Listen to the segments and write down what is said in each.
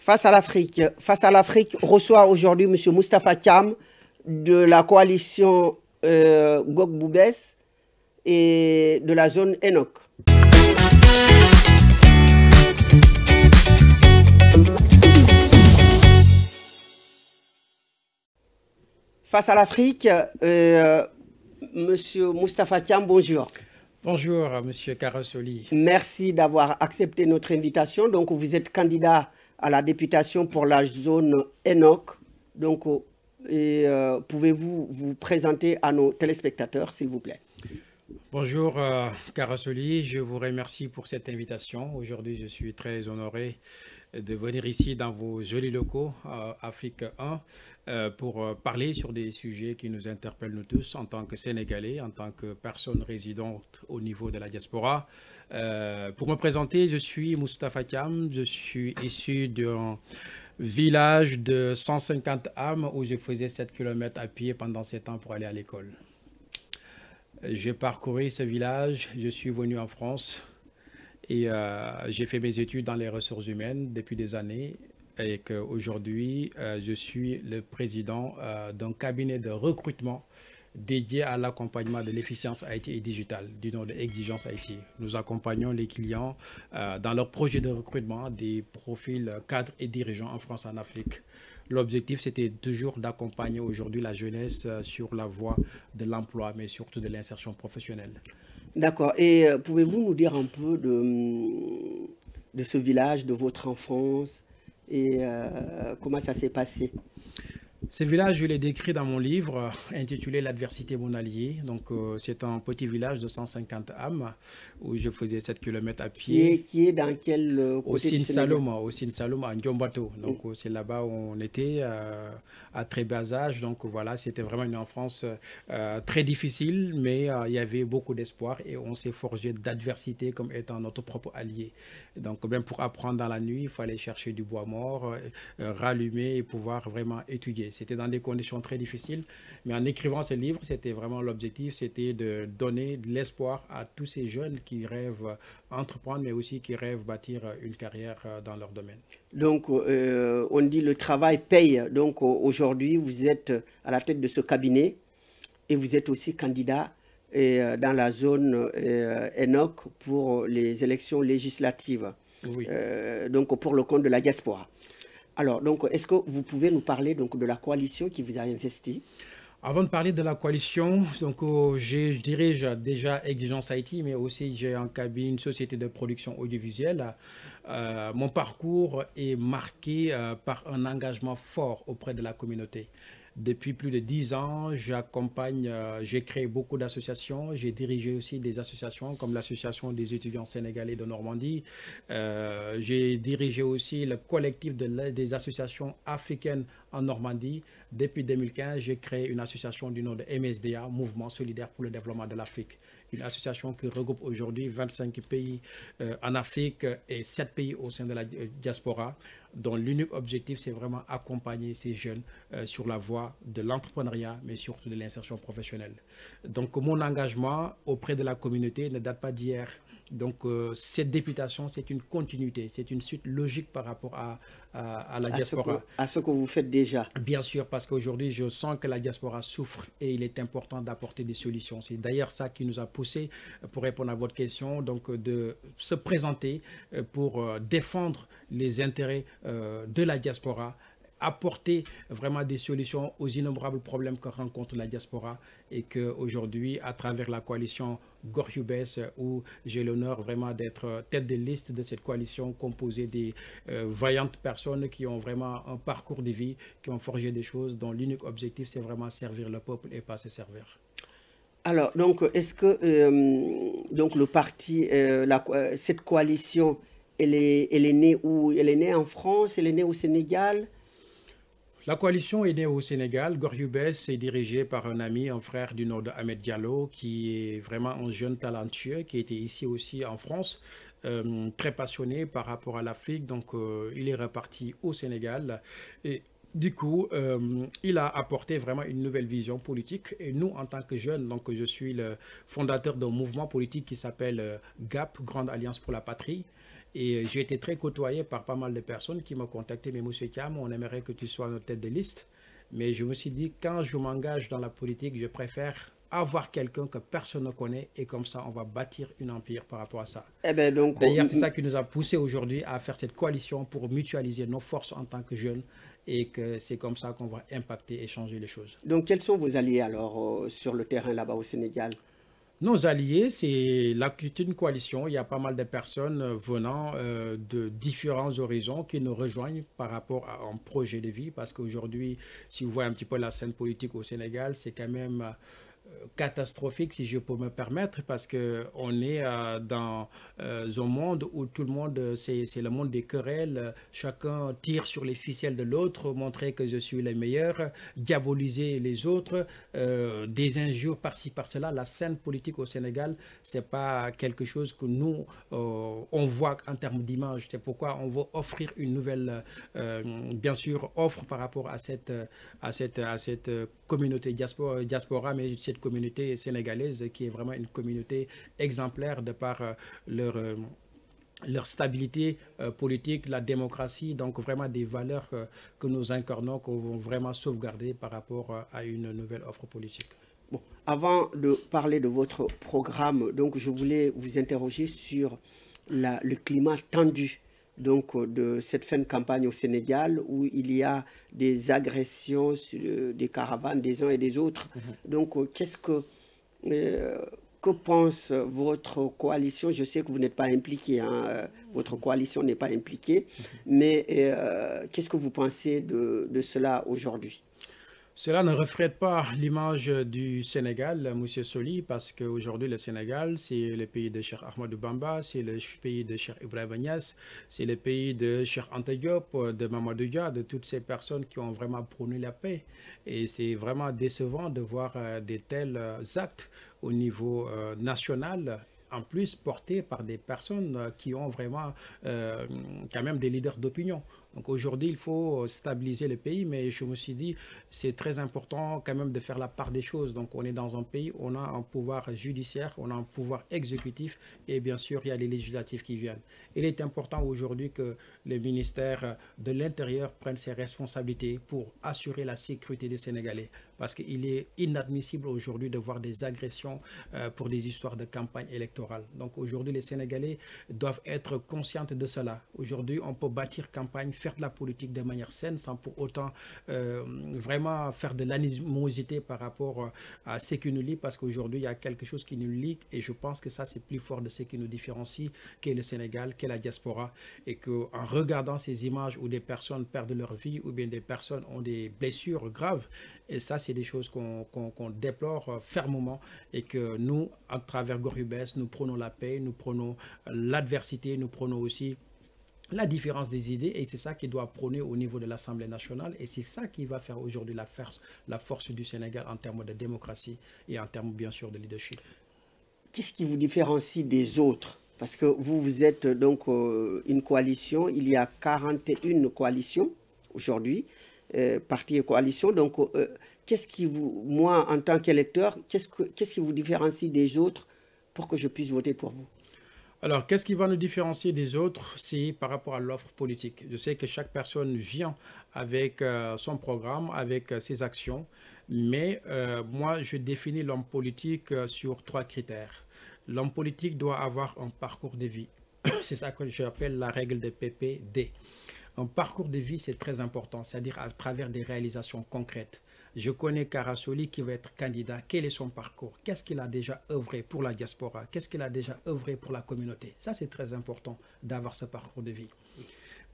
Face à l'Afrique reçoit aujourd'hui M. Moustapha Thiam de la coalition Gog Boubès et de la zone Enoch. Face à l'Afrique, Monsieur Moustapha Thiam, bonjour. Bonjour, Monsieur Carosoli. Merci d'avoir accepté notre invitation. Donc, vous êtes candidat à la députation pour la zone Enoch. Donc, pouvez-vous vous présenter à nos téléspectateurs, s'il vous plaît? Bonjour, Carosoli. Je vous remercie pour cette invitation. Aujourd'hui, je suis très honoré de venir ici dans vos jolis locaux, Afrique 1, pour parler sur des sujets qui nous interpellent nous tous en tant que Sénégalais, en tant que personnes résidentes au niveau de la diaspora. Pour me présenter, je suis Moustapha Thiam, je suis issu d'un village de 150 âmes où je faisais 7 km à pied pendant 7 ans pour aller à l'école. J'ai parcouru ce village, je suis venu en France et j'ai fait mes études dans les ressources humaines depuis des années et qu'aujourd'hui, je suis le président d'un cabinet de recrutement dédié à l'accompagnement de l'efficience IT et digitale du nom de Exigence IT. Nous accompagnons les clients dans leurs projets de recrutement des profils cadres et dirigeants en France et en Afrique. L'objectif, c'était toujours d'accompagner aujourd'hui la jeunesse sur la voie de l'emploi, mais surtout de l'insertion professionnelle. D'accord. Et pouvez-vous nous dire un peu de ce village, de votre enfance et comment ça s'est passé? Ce village, je l'ai décrit dans mon livre intitulé L'adversité mon allié. Donc, c'est un petit village de 150 âmes où je faisais 7 km à pied. Qui est dans quel côté au du Sénégal? Au Sine Saloum, à Ndiombato. Donc, c'est là-bas où on était à très bas âge. Donc, voilà, c'était vraiment une enfance très difficile, mais il y avait beaucoup d'espoir et on s'est forgé d'adversité comme étant notre propre allié. Donc, même pour apprendre dans la nuit, il fallait chercher du bois mort, rallumer et pouvoir vraiment étudier. C'était dans des conditions très difficiles, mais en écrivant ce livre, c'était vraiment l'objectif, c'était de donner de l'espoir à tous ces jeunes qui rêvent entreprendre, mais aussi qui rêvent bâtir une carrière dans leur domaine. Donc, on dit le travail paye. Donc, aujourd'hui, vous êtes à la tête de ce cabinet et vous êtes aussi candidat dans la zone Enoch pour les élections législatives, Oui. donc pour le compte de la diaspora. Alors, donc, est-ce que vous pouvez nous parler donc, de la coalition qui vous a investi? Avant de parler de la coalition, donc, je dirige déjà Exigence IT, mais aussi j'ai en cabinet une société de production audiovisuelle. Mon parcours est marqué par un engagement fort auprès de la communauté. Depuis plus de 10 ans, j'accompagne, j'ai créé beaucoup d'associations. J'ai dirigé aussi des associations comme l'association des étudiants sénégalais de Normandie. J'ai dirigé aussi le collectif des associations africaines en Normandie. Depuis 2015, j'ai créé une association du nom de MSDA, Mouvement solidaire pour le développement de l'Afrique. Une association qui regroupe aujourd'hui 25 pays en Afrique et 7 pays au sein de la diaspora, dont l'unique objectif, c'est vraiment accompagner ces jeunes sur la voie de l'entrepreneuriat, mais surtout de l'insertion professionnelle. Donc, mon engagement auprès de la communauté ne date pas d'hier. Donc, cette députation, c'est une continuité, c'est une suite logique par rapport à la diaspora. À ce que vous faites déjà. Bien sûr, parce qu'aujourd'hui, je sens que la diaspora souffre et il est important d'apporter des solutions. C'est d'ailleurs ça qui nous a poussé, pour répondre à votre question, donc de se présenter pour défendre les intérêts de la diaspora, apporter vraiment des solutions aux innombrables problèmes que rencontre la diaspora et qu'aujourd'hui, à travers la coalition Gog Boubès, où j'ai l'honneur vraiment d'être tête de liste de cette coalition composée des vaillantes personnes qui ont vraiment un parcours de vie, qui ont forgé des choses dont l'unique objectif, c'est vraiment servir le peuple et pas se servir. Alors, donc, est-ce que donc le parti, cette coalition, elle est née où? Elle est née en France, elle est née au Sénégal? La coalition est née au Sénégal. Gog Boubès est dirigé par un ami, un frère du nom de Ahmed Diallo, qui est vraiment un jeune talentueux, qui était ici aussi en France, très passionné par rapport à l'Afrique. Donc, il est reparti au Sénégal. Et du coup, il a apporté vraiment une nouvelle vision politique. Et nous, en tant que jeunes, donc je suis le fondateur d'un mouvement politique qui s'appelle GAP, Grande Alliance pour la Patrie. Et j'ai été très côtoyé par pas mal de personnes qui m'ont contacté, mais Monsieur Thiam, on aimerait que tu sois notre tête de liste. Mais je me suis dit, quand je m'engage dans la politique, je préfère avoir quelqu'un que personne ne connaît et comme ça, on va bâtir un empire par rapport à ça. Eh ben donc, D'ailleurs, c'est ça qui nous a poussé aujourd'hui à faire cette coalition pour mutualiser nos forces en tant que jeunes et que c'est comme ça qu'on va impacter et changer les choses. donc, quels sont vos alliés alors sur le terrain là-bas au Sénégal? Nos alliés, c'est une coalition. Il y a pas mal de personnes venant de différents horizons qui nous rejoignent par rapport à un projet de vie. Parce qu'aujourd'hui, si vous voyez un petit peu la scène politique au Sénégal, c'est quand même catastrophique, si je peux me permettre, parce qu'on est dans un monde où tout le monde, c'est le monde des querelles, chacun tire sur les ficelles de l'autre, montrer que je suis le meilleur, diaboliser les autres, des injures par-ci, par-cela. La scène politique au Sénégal, c'est pas quelque chose que nous, on voit en termes d'image. C'est pourquoi on veut offrir une nouvelle, bien sûr, offre par rapport à cette communauté diaspora, mais cette communauté sénégalaise qui est vraiment une communauté exemplaire de par leur stabilité politique, la démocratie, donc vraiment des valeurs que nous incarnons, qu'on veut vraiment sauvegarder par rapport à une nouvelle offre politique. Bon, avant de parler de votre programme, donc je voulais vous interroger sur le climat tendu donc, de cette fin de campagne au Sénégal où il y a des agressions sur des caravanes des uns et des autres. Donc, que pense votre coalition? Je sais que vous n'êtes pas impliqué, hein, votre coalition n'est pas impliquée, mais qu'est-ce que vous pensez de cela aujourd'hui? Cela ne reflète pas l'image du Sénégal, M. Soli, parce qu'aujourd'hui, le Sénégal, c'est le pays de Cheikh Ahmadou Bamba, c'est le pays de Cheikh Ibrahima Niasse, c'est le pays de Cheikh Anta Diop, de Mamadou Dia, de toutes ces personnes qui ont vraiment prôné la paix. Et c'est vraiment décevant de voir de tels actes au niveau national, en plus portés par des personnes qui ont vraiment quand même des leaders d'opinion. Donc aujourd'hui, il faut stabiliser le pays, mais je me suis dit, c'est très important quand même de faire la part des choses. Donc on est dans un pays, on a un pouvoir judiciaire, on a un pouvoir exécutif et bien sûr, il y a les législatifs qui viennent. Il est important aujourd'hui que le ministère de l'Intérieur prenne ses responsabilités pour assurer la sécurité des Sénégalais. Parce qu'il est inadmissible aujourd'hui de voir des agressions pour des histoires de campagne électorale. Donc aujourd'hui, les Sénégalais doivent être conscients de cela. Aujourd'hui, on peut bâtir campagne, faire de la politique de manière saine sans pour autant vraiment faire de l'animosité par rapport à ce qui nous lie, parce qu'aujourd'hui il y a quelque chose qui nous lie et je pense que ça c'est plus fort de ce qui nous différencie, qu'est le Sénégal, qu'est la diaspora, et qu'en regardant ces images où des personnes perdent leur vie ou bien des personnes ont des blessures graves, et ça c'est des choses qu'on déplore fermement, et que nous, à travers Gorubès, nous prenons la paix, nous prenons l'adversité, nous prenons aussi la différence des idées, et c'est ça qui doit prôner au niveau de l'Assemblée nationale, et c'est ça qui va faire aujourd'hui la force du Sénégal en termes de démocratie et en termes bien sûr de leadership. Qu'est-ce qui vous différencie des autres? Parce que vous êtes donc une coalition, il y a 41 coalitions aujourd'hui, partis et coalitions, donc qu'est-ce qui vous, moi en tant qu'électeur, qu'est-ce qui vous différencie des autres pour que je puisse voter pour vous? Alors, qu'est-ce qui va nous différencier des autres? C'est par rapport à l'offre politique. Je sais que chaque personne vient avec son programme, avec ses actions, mais moi, je définis l'homme politique sur 3 critères. L'homme politique doit avoir un parcours de vie. C'est ça que j'appelle la règle de PPD. Un parcours de vie, c'est très important, c'est-à-dire à travers des réalisations concrètes. Je connais Kara Soli qui va être candidat. Quel est son parcours? Qu'est-ce qu'il a déjà œuvré pour la diaspora? Qu'est-ce qu'il a déjà œuvré pour la communauté? Ça, c'est très important d'avoir ce parcours de vie.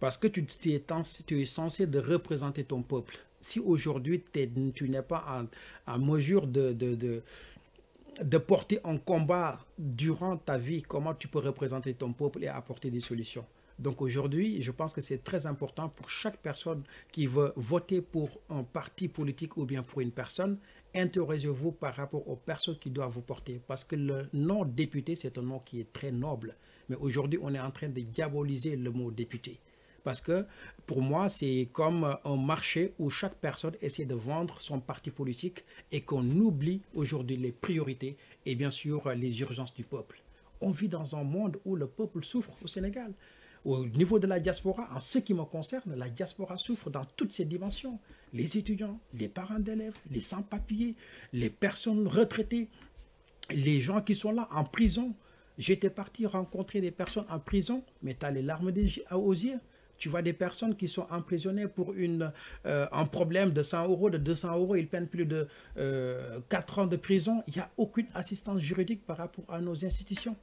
Parce que tu es censé de représenter ton peuple. Si aujourd'hui, tu n'es pas en mesure de porter un combat durant ta vie, comment tu peux représenter ton peuple et apporter des solutions? Donc aujourd'hui, je pense que c'est très important pour chaque personne qui veut voter pour un parti politique ou bien pour une personne, interrogez-vous par rapport aux personnes qui doivent vous porter. Parce que le nom député, c'est un nom qui est très noble. Mais aujourd'hui, on est en train de diaboliser le mot député. Parce que pour moi, c'est comme un marché où chaque personne essaie de vendre son parti politique et qu'on oublie aujourd'hui les priorités et bien sûr les urgences du peuple. On vit dans un monde où le peuple souffre au Sénégal. Au niveau de la diaspora, en ce qui me concerne, la diaspora souffre dans toutes ses dimensions. Les étudiants, les parents d'élèves, les sans-papiers, les personnes retraitées, les gens qui sont là en prison. J'étais parti rencontrer des personnes en prison, mais tu as les larmes aux yeux. Tu vois des personnes qui sont emprisonnées pour un problème de 100 euros, de 200 euros, ils peinent plus de 4 ans de prison. Il n'y a aucune assistance juridique par rapport à nos institutions.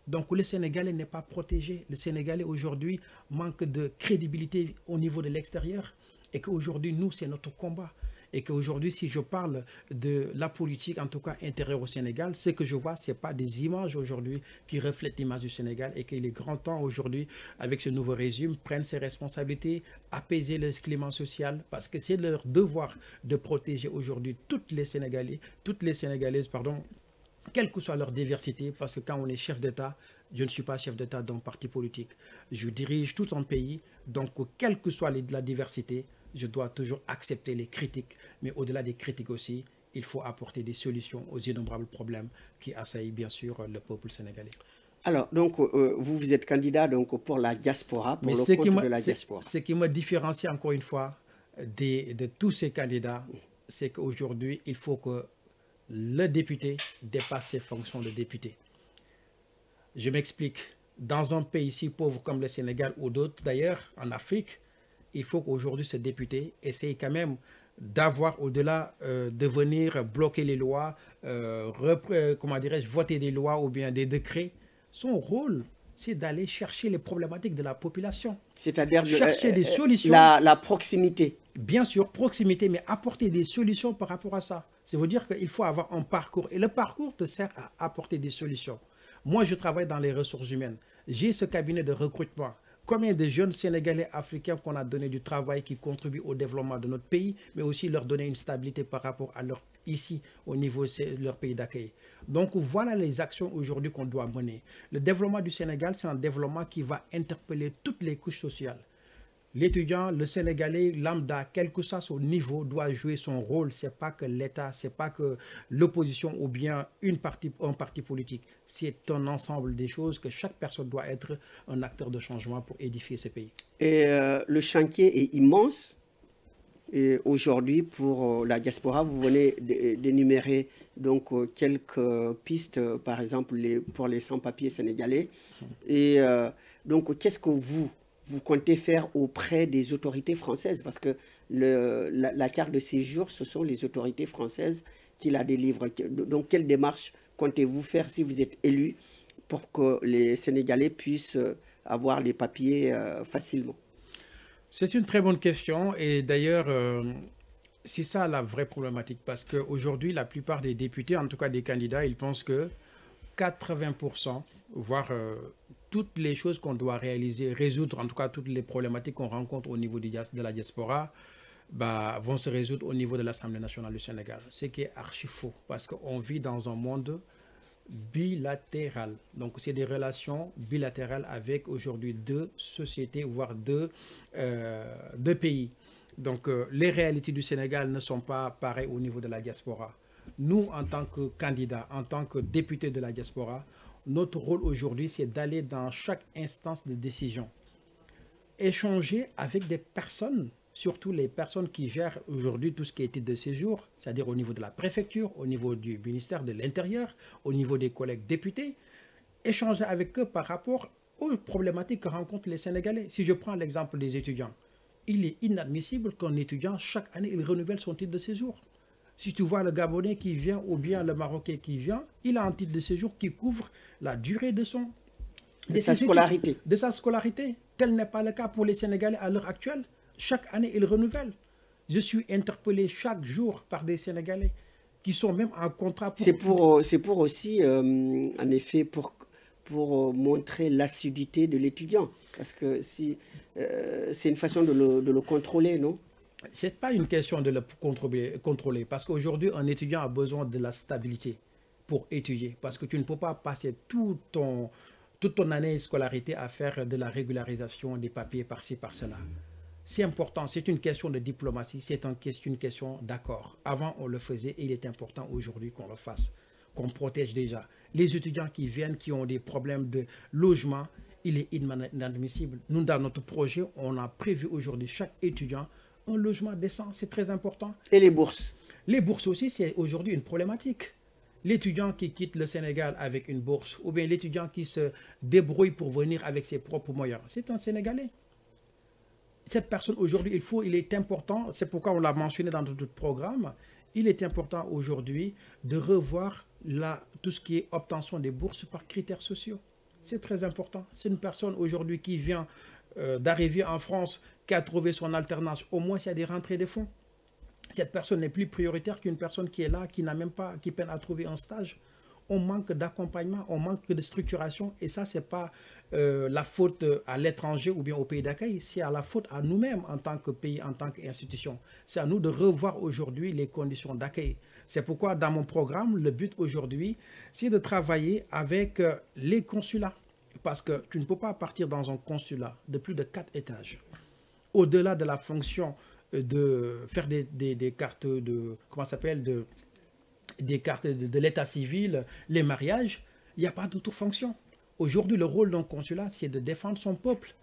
Donc le Sénégalais n'est pas protégé. Le Sénégalais aujourd'hui manque de crédibilité au niveau de l'extérieur et qu'aujourd'hui, nous, c'est notre combat. Et qu'aujourd'hui, si je parle de la politique, en tout cas intérieure au Sénégal, ce que je vois, ce n'est pas des images aujourd'hui qui reflètent l'image du Sénégal et qu'il est grand temps aujourd'hui, avec ce nouveau régime, prennent ses responsabilités, apaiser le climat social, parce que c'est leur devoir de protéger aujourd'hui toutes les Sénégalaises, pardon, quelle que soit leur diversité, parce que quand on est chef d'État, je ne suis pas chef d'État d'un parti politique. Je dirige tout un pays, donc quelle que soit la diversité, je dois toujours accepter les critiques. Mais au-delà des critiques aussi, il faut apporter des solutions aux innombrables problèmes qui assaillent bien sûr le peuple sénégalais. Alors, donc, vous êtes candidat donc, pour la diaspora, pour le compte de la diaspora. Ce qui me différencie encore une fois de tous ces candidats, c'est qu'aujourd'hui, il faut que le député dépasse ses fonctions de député. Je m'explique. Dans un pays si pauvre comme le Sénégal ou d'autres d'ailleurs, en Afrique, il faut qu'aujourd'hui ce député essaye quand même d'avoir au-delà de venir bloquer les lois, comment dirais-je, voter des lois ou bien des décrets. Son rôle, c'est d'aller chercher les problématiques de la population. C'est-à-dire chercher des solutions. La proximité. Bien sûr, proximité, mais apporter des solutions par rapport à ça. Ça veut dire qu'il faut avoir un parcours. Et le parcours te sert à apporter des solutions. Moi, je travaille dans les ressources humaines. J'ai ce cabinet de recrutement. Combien de jeunes Sénégalais africains qu'on a donné du travail qui contribuent au développement de notre pays, mais aussi leur donner une stabilité par rapport à leur ici, au niveau de leur pays d'accueil. Donc voilà les actions aujourd'hui qu'on doit mener. Le développement du Sénégal, c'est un développement qui va interpeller toutes les couches sociales. L'étudiant, le Sénégalais, lambda, quel que soit son niveau, doit jouer son rôle. Ce n'est pas que l'État, ce n'est pas que l'opposition ou bien un parti politique. C'est un ensemble des choses que chaque personne doit être un acteur de changement pour édifier ce pays. Et le chantier est immense. Et aujourd'hui, pour la diaspora, vous venez d'énumérer donc quelques pistes, par exemple pour les sans-papiers sénégalais. Et donc, qu'est-ce que vous comptez faire auprès des autorités françaises? Parce que la carte de séjour, ce sont les autorités françaises qui la délivrent. Donc, quelle démarche comptez-vous faire si vous êtes élu pour que les Sénégalais puissent avoir les papiers facilement? C'est une très bonne question et d'ailleurs, c'est ça la vraie problématique parce qu'aujourd'hui, la plupart des députés, en tout cas des candidats, ils pensent que 80%, voire toutes les choses qu'on doit réaliser, résoudre, en tout cas toutes les problématiques qu'on rencontre au niveau de la diaspora, vont se résoudre au niveau de l'Assemblée nationale du Sénégal. Ce qui est archi faux parce qu'on vit dans un monde bilatéral. Donc, c'est des relations bilatérales avec aujourd'hui 2 sociétés, voire 2 pays. Donc, les réalités du Sénégal ne sont pas pareilles au niveau de la diaspora. Nous, en tant que candidats, en tant que députés de la diaspora, notre rôle aujourd'hui, c'est d'aller dans chaque instance de décision, échanger avec des personnes, surtout les personnes qui gèrent aujourd'hui tout ce qui est titre de séjour, c'est-à-dire au niveau de la préfecture, au niveau du ministère de l'Intérieur, au niveau des collègues députés, échanger avec eux par rapport aux problématiques que rencontrent les Sénégalais. Si je prends l'exemple des étudiants, il est inadmissible qu'un étudiant, chaque année, il renouvelle son titre de séjour. Si tu vois le Gabonais qui vient ou bien le Marocain qui vient, il a un titre de séjour qui couvre la durée de sa scolarité. De sa scolarité. Tel n'est pas le cas pour les Sénégalais à l'heure actuelle. Chaque année, ils renouvellent. Je suis interpellé chaque jour par des Sénégalais qui sont même en contrat. C'est pour aussi, en effet, pour montrer l'assiduité de l'étudiant. Parce que si, c'est une façon de le contrôler, non? Ce n'est pas une question de le contrôler. Parce qu'aujourd'hui, un étudiant a besoin de la stabilité pour étudier. Parce que tu ne peux pas passer toute ton année de scolarité à faire de la régularisation des papiers par-ci, par-cela. C'est important, c'est une question de diplomatie, c'est une question d'accord. Avant, on le faisait et il est important aujourd'hui qu'on le fasse, qu'on protège déjà. Les étudiants qui viennent, qui ont des problèmes de logement, il est inadmissible. Nous, dans notre projet, on a prévu aujourd'hui chaque étudiant un logement décent. C'est très important. Et les bourses? Les bourses aussi, c'est aujourd'hui une problématique. L'étudiant qui quitte le Sénégal avec une bourse, ou bien l'étudiant qui se débrouille pour venir avec ses propres moyens, c'est un Sénégalais. Cette personne aujourd'hui, il est important, c'est pourquoi on l'a mentionné dans notre programme, il est important aujourd'hui de revoir tout ce qui est obtention des bourses par critères sociaux. C'est très important. C'est une personne aujourd'hui qui vient d'arriver en France, qui a trouvé son alternance, au moins il y a des rentrées de fonds. Cette personne n'est plus prioritaire qu'une personne qui est là, qui n'a même pas, qui peine à trouver un stage. On manque d'accompagnement, on manque de structuration, et ça, ce n'est pas la faute à l'étranger ou bien au pays d'accueil, c'est à la faute à nous-mêmes en tant que pays, en tant qu'institution. C'est à nous de revoir aujourd'hui les conditions d'accueil. C'est pourquoi dans mon programme, le but aujourd'hui, c'est de travailler avec les consulats. Parce que tu ne peux pas partir dans un consulat de plus de 4 étages. Au-delà de la fonction de faire des cartes de, comment ça s'appelle, des cartes de l'état civil, les mariages, il n'y a pas d'autre fonction. Aujourd'hui, le rôle d'un consulat, c'est de défendre son peuple.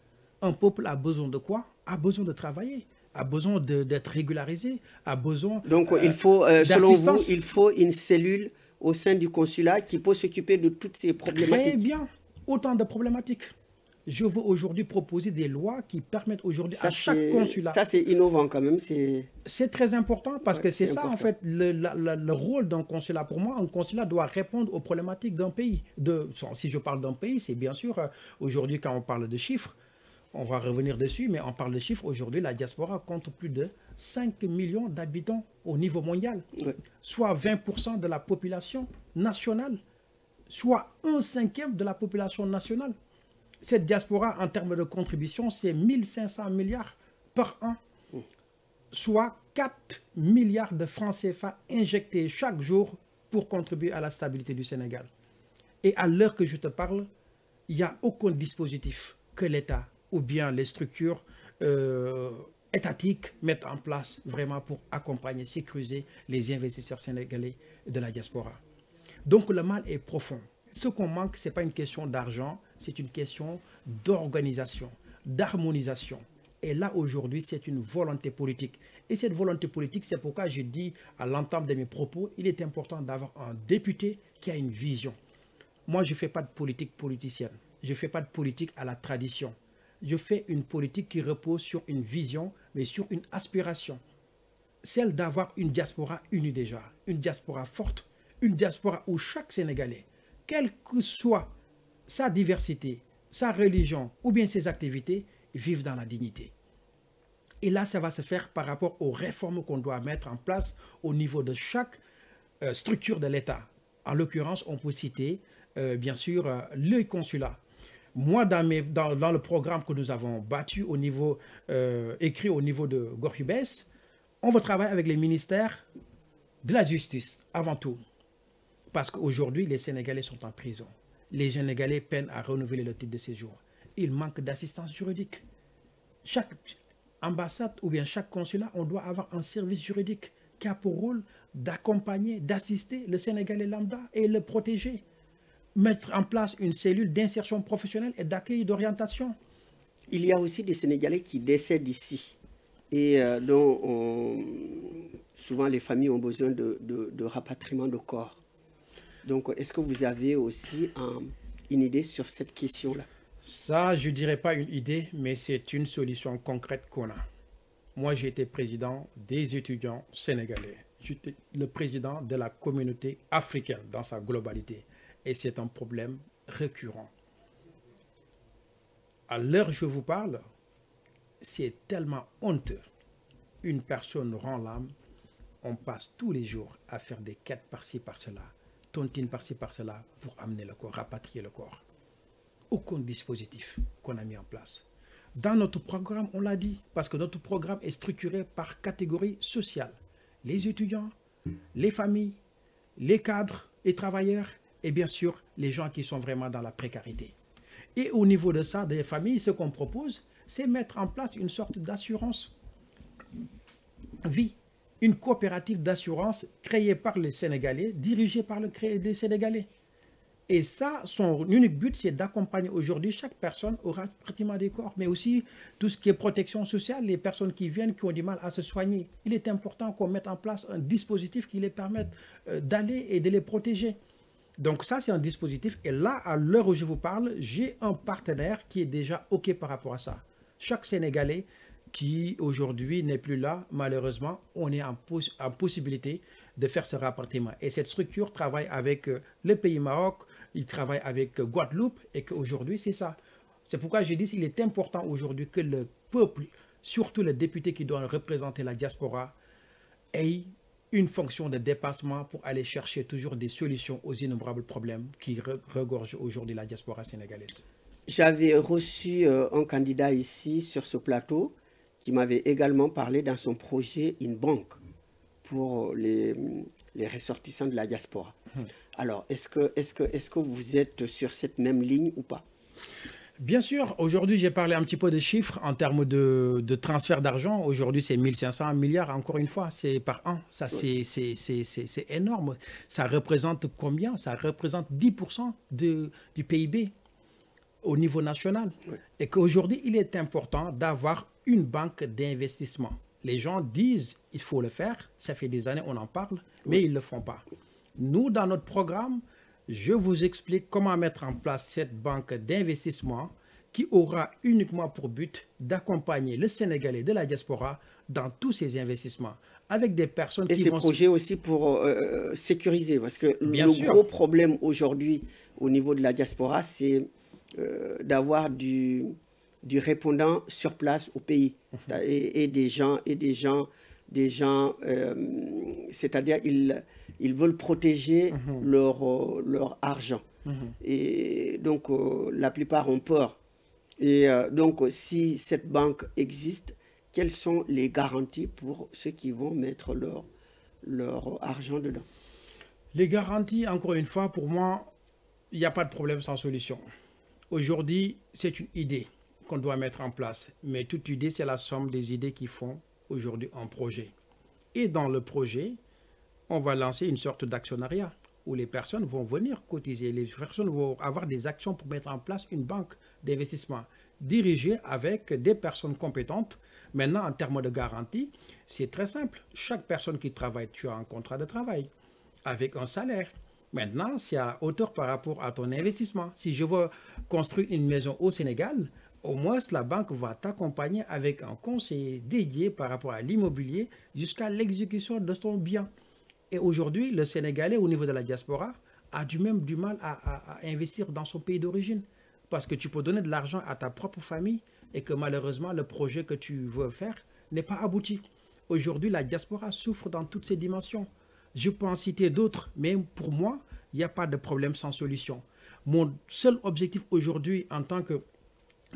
Un peuple a besoin de quoi? A besoin de travailler, a besoin d'être régularisé, a besoin Donc, il faut, selon vous, il faut une cellule au sein du consulat qui peut s'occuper de toutes ces problématiques. Très bien, autant de problématiques. Je veux aujourd'hui proposer des lois qui permettent aujourd'hui à chaque consulat. Ça, c'est innovant quand même. C'est très important parce que c'est ça, important. En fait, le rôle d'un consulat. Pour moi, un consulat doit répondre aux problématiques d'un pays. Si je parle d'un pays, c'est bien sûr, aujourd'hui, quand on parle de chiffres, on va revenir dessus, mais on parle de chiffres. Aujourd'hui, la diaspora compte plus de 5 millions d'habitants au niveau mondial, soit 20% de la population nationale, soit 1/5 de la population nationale. Cette diaspora, en termes de contribution, c'est 1500 milliards par an, soit 4 milliards de francs CFA injectés chaque jour pour contribuer à la stabilité du Sénégal. Et à l'heure que je te parle, il n'y a aucun dispositif que l'État ou bien les structures étatiques mettent en place vraiment pour accompagner, sécuriser les investisseurs sénégalais de la diaspora. Donc le mal est profond. Ce qu'on manque, ce n'est pas une question d'argent, c'est une question d'organisation, d'harmonisation. Et là, aujourd'hui, c'est une volonté politique. Et cette volonté politique, c'est pourquoi je dis à l'entame de mes propos, il est important d'avoir un député qui a une vision. Moi, je ne fais pas de politique politicienne. Je ne fais pas de politique à la tradition. Je fais une politique qui repose sur une vision, mais sur une aspiration. Celle d'avoir une diaspora unie déjà, une diaspora forte, une diaspora où chaque Sénégalais, quelle que soit sa diversité, sa religion ou bien ses activités, vivent dans la dignité. Et là, ça va se faire par rapport aux réformes qu'on doit mettre en place au niveau de chaque structure de l'État. En l'occurrence, on peut citer, bien sûr, le consulat. Moi, dans le programme que nous avons battu au niveau, écrit au niveau de Gorhubès, on va travailler avec les ministères de la justice, avant tout. Parce qu'aujourd'hui, les Sénégalais sont en prison. Les Sénégalais peinent à renouveler le titre de séjour. Il manque d'assistance juridique. Chaque ambassade ou bien chaque consulat, on doit avoir un service juridique qui a pour rôle d'accompagner, d'assister le Sénégalais lambda et le protéger. Mettre en place une cellule d'insertion professionnelle et d'accueil d'orientation. Il y a aussi des Sénégalais qui décèdent ici et dont souvent les familles ont besoin de rapatriement de corps. Donc, est-ce que vous avez aussi une idée sur cette question-là? Ça, je ne dirais pas une idée, mais c'est une solution concrète qu'on a. Moi, j'ai été président des étudiants sénégalais. J'étais le président de la communauté africaine dans sa globalité. Et c'est un problème récurrent. À l'heure où je vous parle, c'est tellement honteux. Une personne rend l'âme, on passe tous les jours à faire des quêtes par-ci, par-cela, tontines par-ci, par-cela, pour amener le corps, rapatrier le corps. Aucun dispositif qu'on a mis en place. Dans notre programme, on l'a dit, parce que notre programme est structuré par catégorie sociale. Les étudiants, les familles, les cadres et travailleurs, et bien sûr, les gens qui sont vraiment dans la précarité. Et au niveau de ça, des familles, ce qu'on propose, c'est mettre en place une sorte d'assurance vie, une coopérative d'assurance créée par les Sénégalais, dirigée par les Sénégalais. Et ça, son unique but, c'est d'accompagner aujourd'hui, chaque personne aura pratiquement des corps, mais aussi tout ce qui est protection sociale, les personnes qui viennent, qui ont du mal à se soigner. Il est important qu'on mette en place un dispositif qui les permette d'aller et de les protéger. Donc ça, c'est un dispositif. Et là, à l'heure où je vous parle, j'ai un partenaire qui est déjà OK par rapport à ça. Chaque Sénégalais qui aujourd'hui n'est plus là, malheureusement, on est en possibilité de faire ce rapatriement. Et cette structure travaille avec le pays Maroc, il travaille avec Guadeloupe, et qu'aujourd'hui, c'est ça. C'est pourquoi je dis qu'il est important aujourd'hui que le peuple, surtout les députés qui doivent représenter la diaspora, aient une fonction de dépassement pour aller chercher toujours des solutions aux innombrables problèmes qui regorgent aujourd'hui la diaspora sénégalaise. J'avais reçu un candidat ici sur ce plateau qui m'avait également parlé dans son projet une banque pour les ressortissants de la diaspora. Alors, est-ce que vous êtes sur cette même ligne ou pas? Bien sûr, aujourd'hui j'ai parlé un petit peu de chiffres en termes de transfert d'argent. Aujourd'hui c'est 1500 milliards, encore une fois, c'est par an. Ça c'est énorme. Ça représente combien? Ça représente 10% du PIB au niveau national. Oui. Et qu'aujourd'hui il est important d'avoir une banque d'investissement. Les gens disent il faut le faire, ça fait des années on en parle, mais ils ne le font pas. Nous, dans notre programme, je vous explique comment mettre en place cette banque d'investissement qui aura uniquement pour but d'accompagner le Sénégalais de la diaspora dans tous ces investissements, avec des personnes qui vont... Et ces projets aussi pour sécuriser, parce que le gros problème aujourd'hui au niveau de la diaspora, c'est d'avoir du répondant sur place au pays, et des gens, c'est-à-dire ils veulent protéger leur argent. Et donc, la plupart ont peur. Et donc, si cette banque existe, quelles sont les garanties pour ceux qui vont mettre leur argent dedans? Les garanties, encore une fois, pour moi, il n'y a pas de problème sans solution. Aujourd'hui, c'est une idée qu'on doit mettre en place. Mais toute idée, c'est la somme des idées qui font aujourd'hui un projet. Et dans le projet, on va lancer une sorte d'actionnariat où les personnes vont venir cotiser, les personnes vont avoir des actions pour mettre en place une banque d'investissement dirigée avec des personnes compétentes. Maintenant, en termes de garantie, c'est très simple. Chaque personne qui travaille, tu as un contrat de travail avec un salaire. Maintenant, c'est à hauteur par rapport à ton investissement. Si je veux construire une maison au Sénégal, au moins la banque va t'accompagner avec un conseiller dédié par rapport à l'immobilier jusqu'à l'exécution de ton bien. Et aujourd'hui, le Sénégalais, au niveau de la diaspora, a du mal à investir dans son pays d'origine. Parce que tu peux donner de l'argent à ta propre famille et que malheureusement, le projet que tu veux faire n'est pas abouti. Aujourd'hui, la diaspora souffre dans toutes ses dimensions. Je peux en citer d'autres, mais pour moi, il n'y a pas de problème sans solution. Mon seul objectif aujourd'hui, en tant que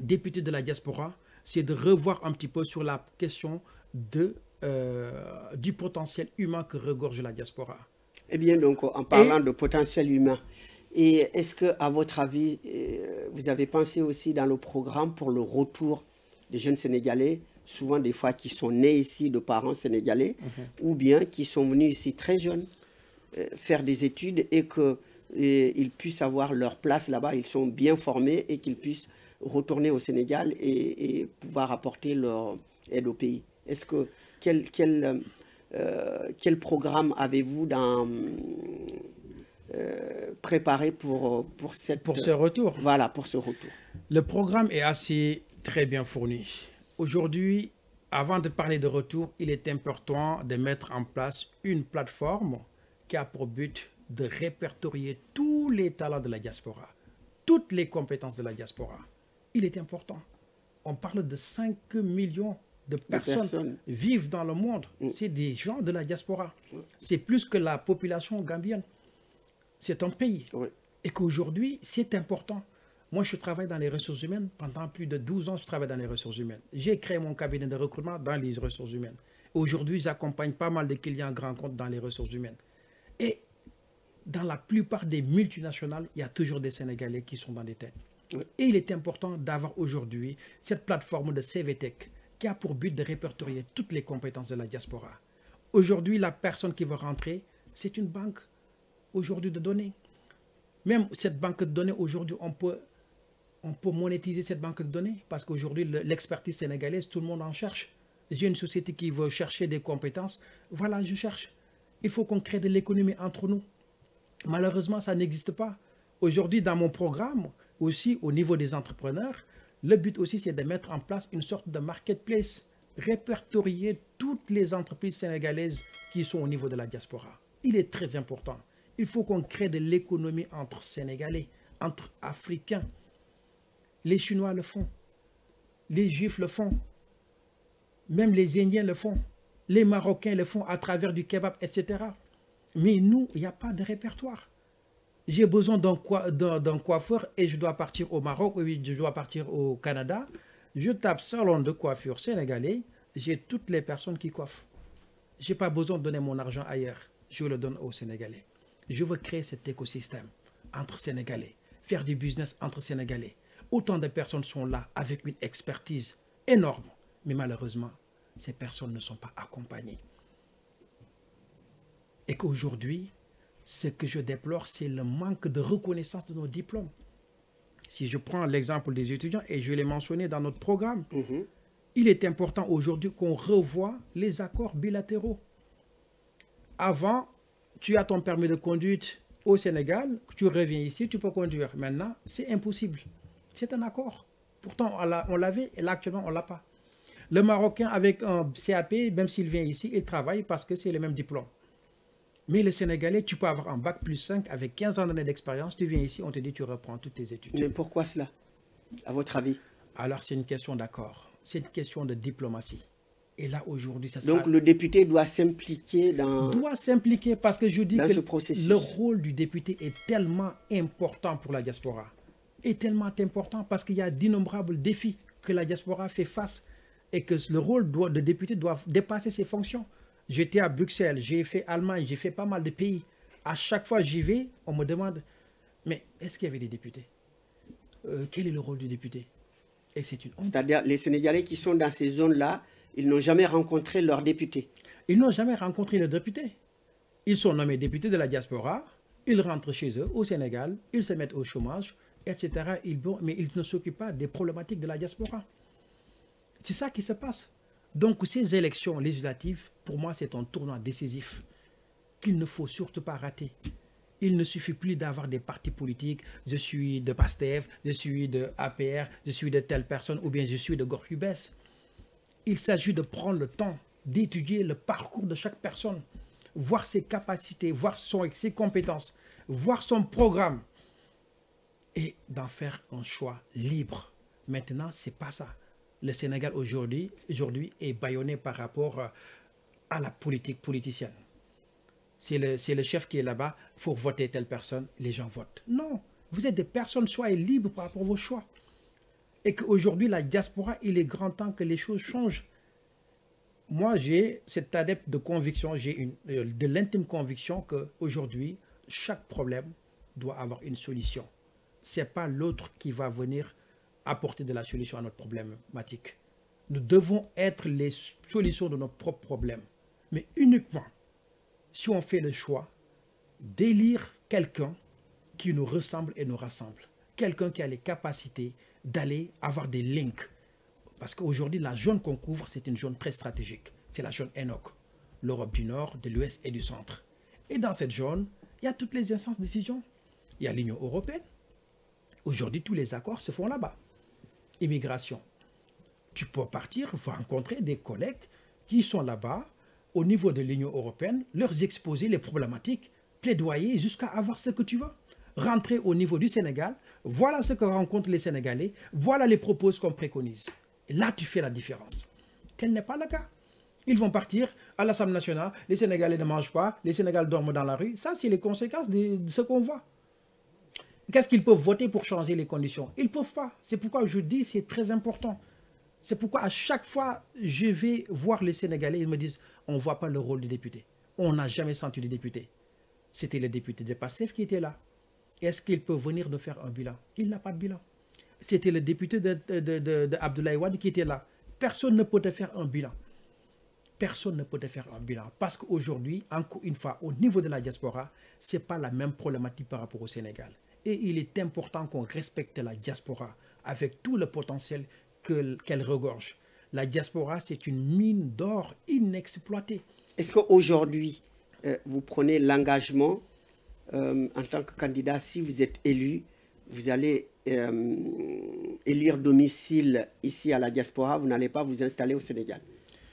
député de la diaspora, c'est de revoir un petit peu sur la question du potentiel humain que regorge la diaspora. Eh bien, donc, en parlant de potentiel humain, et est-ce que, à votre avis, vous avez pensé aussi dans le programme pour le retour des jeunes Sénégalais, souvent des fois qui sont nés ici de parents sénégalais, ou bien qui sont venus ici très jeunes, faire des études et qu'ils puissent avoir leur place là-bas, ils sont bien formés et qu'ils puissent retourner au Sénégal et pouvoir apporter leur aide au pays. Est-ce que quel programme avez-vous préparé pour ce retour? Voilà, pour ce retour. Le programme est assez très bien fourni. Aujourd'hui, avant de parler de retour, il est important de mettre en place une plateforme qui a pour but de répertorier tous les talents de la diaspora, toutes les compétences de la diaspora. Il est important. On parle de 5 millions de personnes vivent dans le monde. C'est des gens de la diaspora. C'est plus que la population gambienne. C'est un pays. Et qu'aujourd'hui, c'est important. Moi, je travaille dans les ressources humaines. Pendant plus de 12 ans, je travaille dans les ressources humaines. J'ai créé mon cabinet de recrutement dans les ressources humaines. Aujourd'hui, j'accompagne pas mal de clients grands comptes dans les ressources humaines. Et dans la plupart des multinationales, il y a toujours des Sénégalais qui sont dans des têtes. Et il est important d'avoir aujourd'hui cette plateforme de CVTech qui a pour but de répertorier toutes les compétences de la diaspora. Aujourd'hui, la personne qui va rentrer, c'est une banque aujourd'hui de données. Même cette banque de données, aujourd'hui, on peut monétiser cette banque de données parce qu'aujourd'hui, l'expertise sénégalaise, tout le monde en cherche. J'ai une société qui veut chercher des compétences. Voilà, je cherche. Il faut qu'on crée de l'économie entre nous. Malheureusement, ça n'existe pas. Aujourd'hui, dans mon programme, aussi au niveau des entrepreneurs, le but aussi, c'est de mettre en place une sorte de marketplace, répertorier toutes les entreprises sénégalaises qui sont au niveau de la diaspora. Il est très important. Il faut qu'on crée de l'économie entre Sénégalais, entre Africains. Les Chinois le font, les Juifs le font, même les Indiens le font, les Marocains le font à travers du kebab, etc. Mais nous, il n'y a pas de répertoire. J'ai besoin d'un coiffeur et je dois partir au Maroc, oui, je dois partir au Canada. Je tape salon de coiffure sénégalais, j'ai toutes les personnes qui coiffent. Je n'ai pas besoin de donner mon argent ailleurs, je le donne aux Sénégalais. Je veux créer cet écosystème entre Sénégalais, faire du business entre Sénégalais. Autant de personnes sont là avec une expertise énorme, mais malheureusement, ces personnes ne sont pas accompagnées. Et qu'aujourd'hui, ce que je déplore, c'est le manque de reconnaissance de nos diplômes. Si je prends l'exemple des étudiants, et je l'ai mentionné dans notre programme, il est important aujourd'hui qu'on revoie les accords bilatéraux. Avant, tu as ton permis de conduite au Sénégal, tu reviens ici, tu peux conduire. Maintenant, c'est impossible. C'est un accord. Pourtant, on l'avait et là, actuellement, on ne l'a pas. Le Marocain avec un CAP, même s'il vient ici, il travaille parce que c'est le même diplôme. Mais le Sénégalais, tu peux avoir un bac plus 5 avec 15 ans d'années d'expérience, tu viens ici, on te dit tu reprends toutes tes études. Mais pourquoi cela, à votre avis? Alors, c'est une question d'accord. C'est une question de diplomatie. Et là, aujourd'hui, ça Donc, le député doit s'impliquer dans... Doit s'impliquer parce que je dis que ce processus. Le rôle du député est tellement important pour la diaspora. Est tellement important parce qu'il y a d'innombrables défis que la diaspora fait face et que le rôle de député doit dépasser ses fonctions. J'étais à Bruxelles, j'ai fait Allemagne, j'ai fait pas mal de pays. À chaque fois j'y vais, on me demande, mais est-ce qu'il y avait des députés? Quel est le rôle du député? Et c'est une honte. C'est-à-dire les Sénégalais qui sont dans ces zones-là, ils n'ont jamais rencontré leurs députés. Ils n'ont jamais rencontré le député. Ils sont nommés députés de la diaspora, ils rentrent chez eux au Sénégal, ils se mettent au chômage, etc. Mais ils ne s'occupent pas des problématiques de la diaspora. C'est ça qui se passe. Donc ces élections législatives, pour moi, c'est un tournant décisif qu'il ne faut surtout pas rater. Il ne suffit plus d'avoir des partis politiques. Je suis de PASTEF, je suis de APR, je suis de telle personne ou bien je suis de Gorgui Bess. Il s'agit de prendre le temps d'étudier le parcours de chaque personne, voir ses capacités, voir ses compétences, voir son programme et d'en faire un choix libre. Maintenant, ce n'est pas ça. Le Sénégal aujourd'hui est bâillonné par rapport à la politique politicienne. C'est le chef qui est là-bas, il faut voter telle personne, les gens votent. Non, vous êtes des personnes, soyez libres par rapport à vos choix. Et qu'aujourd'hui, la diaspora, il est grand temps que les choses changent. Moi, j'ai cet adepte de conviction, j'ai de l'intime conviction qu'aujourd'hui, chaque problème doit avoir une solution. Ce n'est pas l'autre qui va venir apporter de la solution à notre problématique. Nous devons être les solutions de nos propres problèmes. Mais uniquement si on fait le choix d'élire quelqu'un qui nous ressemble et nous rassemble. Quelqu'un qui a les capacités d'aller avoir des links. Parce qu'aujourd'hui, la zone qu'on couvre, c'est une zone très stratégique. C'est la zone ENOC, l'Europe du Nord, de l'Ouest et du Centre. Et dans cette zone, il y a toutes les instances de décision. Il y a l'Union européenne. Aujourd'hui, tous les accords se font là-bas. Immigration. Tu peux partir, rencontrer des collègues qui sont là-bas, au niveau de l'Union européenne, leur exposer les problématiques, plaidoyer jusqu'à avoir ce que tu veux. Rentrer au niveau du Sénégal, voilà ce que rencontrent les Sénégalais, voilà les propos qu'on préconise. Et là, tu fais la différence. Tel n'est pas le cas. Ils vont partir à l'Assemblée nationale, les Sénégalais ne mangent pas, les Sénégalais dorment dans la rue. Ça, c'est les conséquences de ce qu'on voit. Qu'est-ce qu'ils peuvent voter pour changer les conditions? Ils ne peuvent pas. C'est pourquoi je dis c'est très important. C'est pourquoi à chaque fois, je vais voir les Sénégalais, ils me disent, on ne voit pas le rôle du député. On n'a jamais senti le député. C'était le député de PASTEF qui était là. Est-ce qu'il peut venir nous faire un bilan? Il n'a pas de bilan. C'était le député de Abdoulaye Wade qui était là. Personne ne peut te faire un bilan. Personne ne peut te faire un bilan. Parce qu'aujourd'hui, encore une fois, au niveau de la diaspora, ce n'est pas la même problématique par rapport au Sénégal. Et il est important qu'on respecte la diaspora avec tout le potentiel qu'elle regorge. La diaspora, c'est une mine d'or inexploitée. Est-ce qu'aujourd'hui, vous prenez l'engagement en tant que candidat, si vous êtes élu, vous allez élire domicile ici à la diaspora, vous n'allez pas vous installer au Sénégal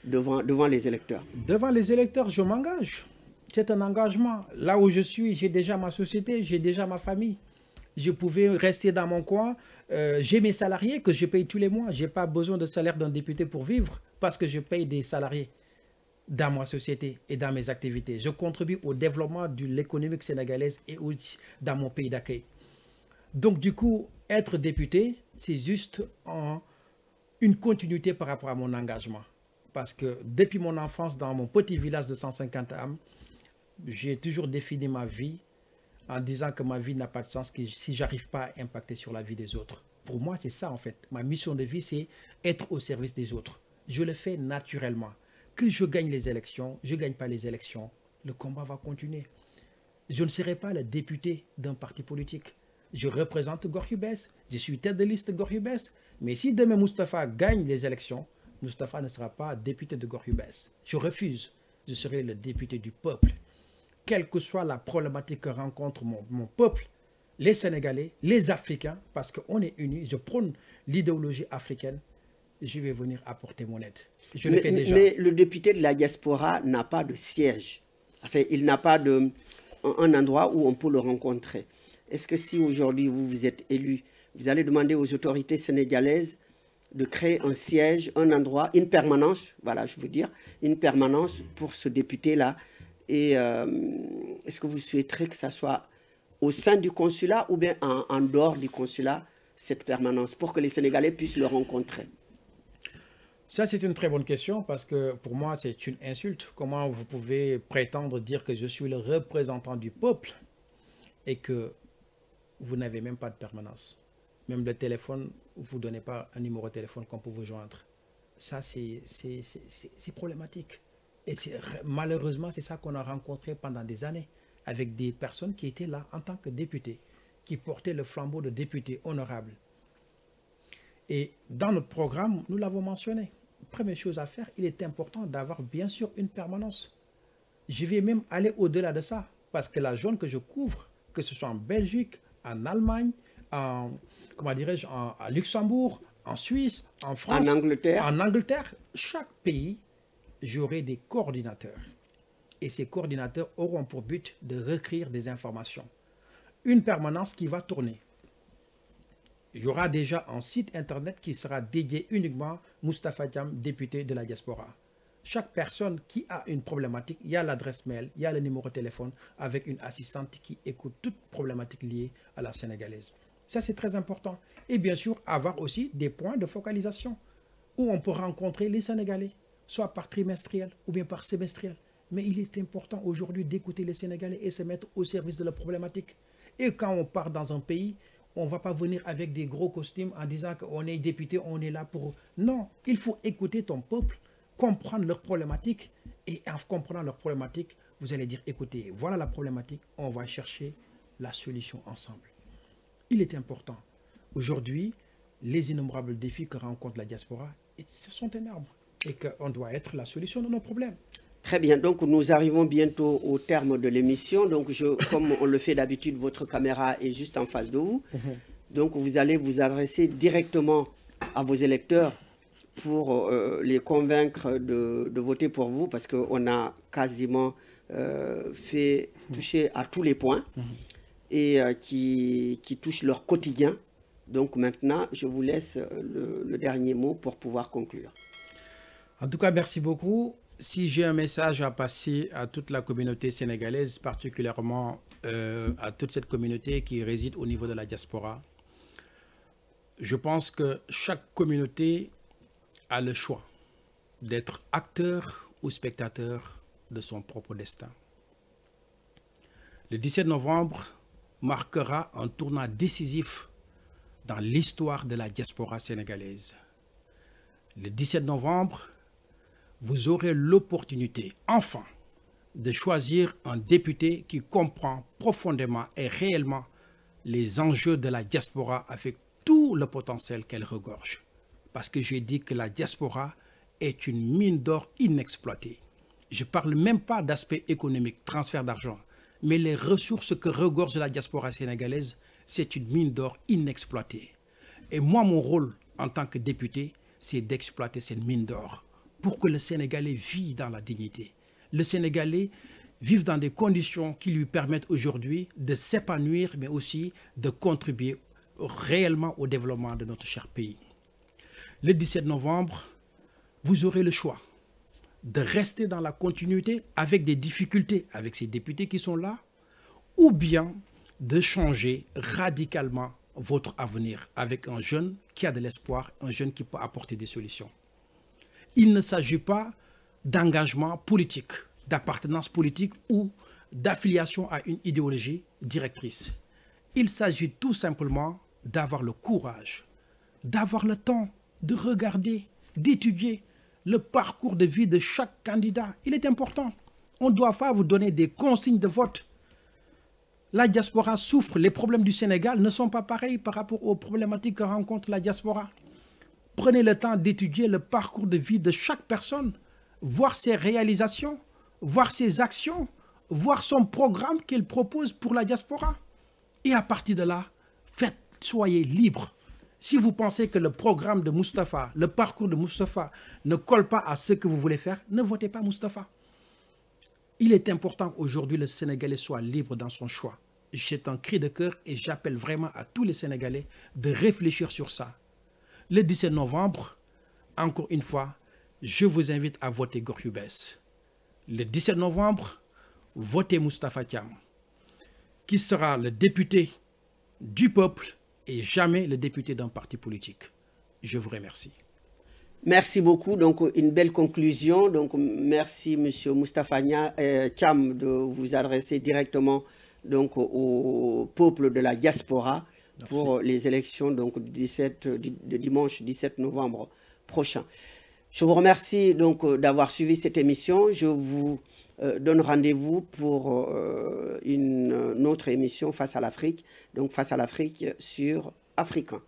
devant les électeurs? Devant les électeurs, je m'engage. C'est un engagement. Là où je suis, j'ai déjà ma société, j'ai déjà ma famille. Je pouvais rester dans mon coin. J'ai mes salariés que je paye tous les mois. Je n'ai pas besoin de salaire d'un député pour vivre parce que je paye des salariés dans ma société et dans mes activités. Je contribue au développement de l'économie sénégalaise et aussi dans mon pays d'accueil. Donc du coup, être député, c'est juste une continuité par rapport à mon engagement. Parce que depuis mon enfance, dans mon petit village de 150 âmes, j'ai toujours défini ma vie en disant que ma vie n'a pas de sens si je n'arrive pas à impacter sur la vie des autres. Pour moi, c'est ça en fait. Ma mission de vie, c'est être au service des autres. Je le fais naturellement. Que je gagne les élections, je ne gagne pas les élections, le combat va continuer. Je ne serai pas le député d'un parti politique. Je représente Gorgui-Bess, je suis tête de liste de Gorgui-Bess. Mais si demain Moustapha gagne les élections, Moustapha ne sera pas député de Gorgui-Bess. Je refuse. Je serai le député du peuple. Quelle que soit la problématique que rencontre mon peuple, les Sénégalais, les Africains, parce qu'on est unis, je prône l'idéologie africaine, je vais venir apporter mon aide. Je le fais déjà. Mais le député de la diaspora n'a pas de siège. Enfin, il n'a pas un endroit où on peut le rencontrer. Est-ce que si aujourd'hui vous êtes élu, vous allez demander aux autorités sénégalaises de créer un siège, un endroit, une permanence, voilà, je veux dire, une permanence pour ce député-là? Et est-ce que vous souhaiterez que ça soit au sein du consulat ou bien en dehors du consulat, cette permanence, pour que les Sénégalais puissent le rencontrer? Ça, c'est une très bonne question parce que pour moi, c'est une insulte. Comment vous pouvez prétendre dire que je suis le représentant du peuple et que vous n'avez même pas de permanence? Même le téléphone, vous ne donnez pas un numéro de téléphone qu'on peut vous joindre. Ça, c'est problématique. Et malheureusement, c'est ça qu'on a rencontré pendant des années avec des personnes qui étaient là en tant que députés, qui portaient le flambeau de députés honorables. Et dans notre programme, nous l'avons mentionné. Première chose à faire, il est important d'avoir bien sûr une permanence. Je vais même aller au-delà de ça, parce que la zone que je couvre, que ce soit en Belgique, en Allemagne, comment dirais-je, à Luxembourg, en Suisse, en France, en Angleterre, chaque pays, j'aurai des coordinateurs. Et ces coordinateurs auront pour but de recueillir des informations. Une permanence qui va tourner. Il y aura déjà un site internet qui sera dédié uniquement Moustapha Thiam, député de la diaspora. Chaque personne qui a une problématique, il y a l'adresse mail, il y a le numéro de téléphone avec une assistante qui écoute toute problématique liée à la sénégalaise. Ça, c'est très important. Et bien sûr, avoir aussi des points de focalisation où on peut rencontrer les Sénégalais, soit par trimestriel ou bien par semestriel. Mais il est important aujourd'hui d'écouter les Sénégalais et se mettre au service de la problématique. Et quand on part dans un pays, on ne va pas venir avec des gros costumes en disant qu'on est député, on est là pour... Non, il faut écouter ton peuple, comprendre leurs problématiques. Et en comprenant leurs problématiques, vous allez dire, écoutez, voilà la problématique, on va chercher la solution ensemble. Il est important. Aujourd'hui, les innombrables défis que rencontre la diaspora, ce sont énormes. Et qu'on doit être la solution de nos problèmes. Très bien, donc nous arrivons bientôt au terme de l'émission. Donc comme on le fait d'habitude, votre caméra est juste en face de vous. Donc vous allez vous adresser directement à vos électeurs pour les convaincre de voter pour vous, parce qu'on a quasiment fait toucher à tous les points et qui touchent leur quotidien. Donc maintenant, je vous laisse le dernier mot pour pouvoir conclure. En tout cas, merci beaucoup. Si j'ai un message à passer à toute la communauté sénégalaise, particulièrement à toute cette communauté qui réside au niveau de la diaspora, je pense que chaque communauté a le choix d'être acteur ou spectateur de son propre destin. Le 17 novembre marquera un tournant décisif dans l'histoire de la diaspora sénégalaise. Le 17 novembre, vous aurez l'opportunité, enfin, de choisir un député qui comprend profondément et réellement les enjeux de la diaspora avec tout le potentiel qu'elle regorge. Parce que j'ai dit que la diaspora est une mine d'or inexploitée. Je ne parle même pas d'aspect économique, transfert d'argent, mais les ressources que regorge la diaspora sénégalaise, c'est une mine d'or inexploitée. Et moi, mon rôle en tant que député, c'est d'exploiter cette mine d'or pour que le Sénégalais vive dans la dignité. Le Sénégalais vive dans des conditions qui lui permettent aujourd'hui de s'épanouir, mais aussi de contribuer réellement au développement de notre cher pays. Le 17 novembre, vous aurez le choix de rester dans la continuité avec des difficultés, avec ces députés qui sont là, ou bien de changer radicalement votre avenir avec un jeune qui a de l'espoir, un jeune qui peut apporter des solutions. Il ne s'agit pas d'engagement politique, d'appartenance politique ou d'affiliation à une idéologie directrice. Il s'agit tout simplement d'avoir le courage, d'avoir le temps de regarder, d'étudier le parcours de vie de chaque candidat. Il est important. On ne doit pas vous donner des consignes de vote. La diaspora souffre. Les problèmes du Sénégal ne sont pas pareils par rapport aux problématiques que rencontre la diaspora. Prenez le temps d'étudier le parcours de vie de chaque personne, voir ses réalisations, voir ses actions, voir son programme qu'il propose pour la diaspora. Et à partir de là, soyez libre. Si vous pensez que le programme de Moustapha, le parcours de Moustapha ne colle pas à ce que vous voulez faire, ne votez pas Moustapha. Il est important qu'aujourd'hui le Sénégalais soit libre dans son choix. C'est un cri de cœur et j'appelle vraiment à tous les Sénégalais de réfléchir sur ça. Le 17 novembre, encore une fois, je vous invite à voter Gorgui Bess. Le 17 novembre, votez Moustapha Thiam, qui sera le député du peuple et jamais le député d'un parti politique. Je vous remercie. Merci beaucoup. Donc, une belle conclusion. Donc, merci, M. Moustapha Thiam, de vous adresser directement donc, au peuple de la diaspora pour les élections donc, de dimanche 17 novembre prochain. Je vous remercie donc d'avoir suivi cette émission. Je vous donne rendez-vous pour une autre émission Face à l'Afrique, donc Face à l'Afrique sur Africain.